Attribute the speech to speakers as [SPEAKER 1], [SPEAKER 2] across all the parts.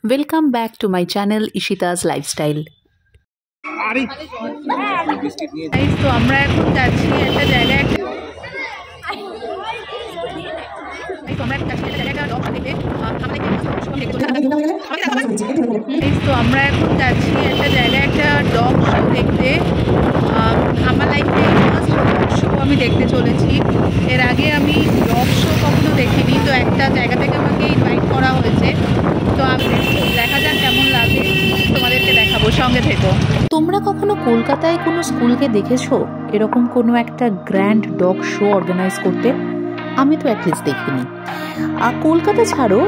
[SPEAKER 1] Welcome back to my channel Ishita's Lifestyle.
[SPEAKER 2] তো আমরা এখন যাচ্ছি একটা জায়গায় একটা ডগ শো দেখতে। আমার লাইফে ডগ শো আমি দেখতে চলেছি। এর আগে আমি ডগ শো কখনো দেখিনি, তো একটা জায়গা থেকে আমাকে ইনভাইট করা হয়েছে। তো আমি দেখা যাক কেমন লাগে, তোমাদেরকে দেখাবো, সঙ্গে থেকো।
[SPEAKER 1] তোমরা কখনো কলকাতায় কোনো স্কুলকে দেখেছো এরকম কোনো একটা গ্র্যান্ড ডগ শো অর্গানাইজ করতে? আমি তো অ্যাটলিস্ট দেখিনি। আর কলকাতা ছাড়ো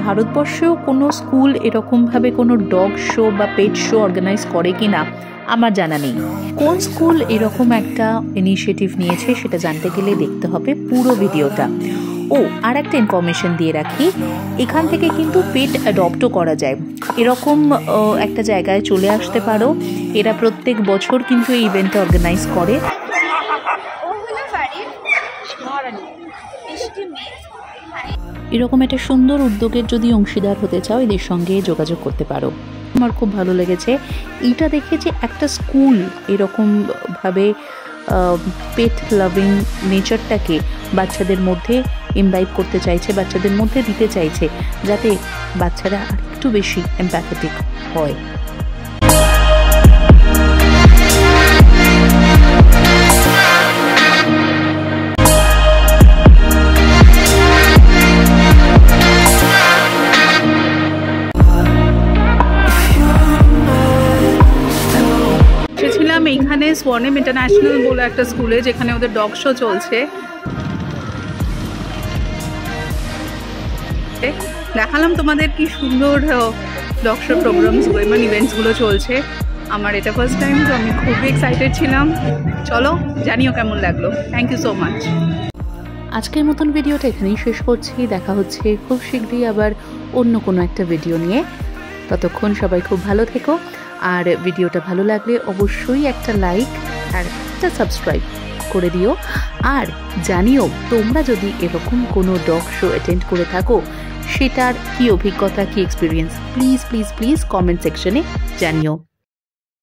[SPEAKER 1] ভারতবর্ষেও কোনো স্কুল এরকমভাবে কোনো ডগ শো বা পেট শো অর্গানাইজ করে কি না আমার জানা নেই। কোন স্কুল এরকম একটা ইনিশিয়েটিভ নিয়েছে সেটা জানতে গেলে দেখতে হবে পুরো ভিডিওটা। ও আর একটা ইনফরমেশন দিয়ে রাখি, এখান থেকে কিন্তু পেট অ্যাডপ্টও করা যায়। এরকম একটা জায়গায় চলে আসতে পারো। এরা প্রত্যেক বছর কিন্তু এই ইভেন্টটা অর্গানাইজ করে। এরকম একটা সুন্দর উদ্যোগের যদি অংশীদার হতে চাও এদের সঙ্গে যোগাযোগ করতে পারো। আমার খুব ভালো লেগেছে এইটা দেখে যে একটা স্কুল এরকমভাবে পেট লাভিং নেচারটাকে বাচ্চাদের মধ্যে ইমবাইব করতে চাইছে, বাচ্চাদের মধ্যে দিতে চাইছে, যাতে বাচ্চারা আর একটু বেশি এমপ্যাথেটিক হয়।
[SPEAKER 2] এইখানে স্বর্ণিম ইন্টারন্যাশনাল বলে একটা স্কুলে, যেখানে ওদের ডগ শো চলছে। দেখালাম তোমাদের কি সুন্দর ডগ শো প্রোগ্রামস মানে ইভেন্টসগুলো চলছে। আমার এটা ফার্স্ট টাইম, তো আমি খুবই এক্সাইটেড ছিলাম। চলো জানিও কেমন লাগলো। Thank you so much.
[SPEAKER 1] আজকের মতন ভিডিওটা এখানেই শেষ করছি। দেখা হচ্ছে খুব শীঘ্রই আবার অন্য কোনো একটা ভিডিও নিয়ে। ততক্ষণ সবাই খুব ভালো থেকো। আর ভিডিওটা ভালো লাগলে অবশ্যই একটা লাইক আর একটা সাবস্ক্রাইব করে দিও। আর জানিও তোমরা যদি এরকম কোনো ডগ শো অ্যাটেন্ড করে থাকো সেটার কি অভিজ্ঞতা, কি experience, please please please comment সেকশনে জানিও।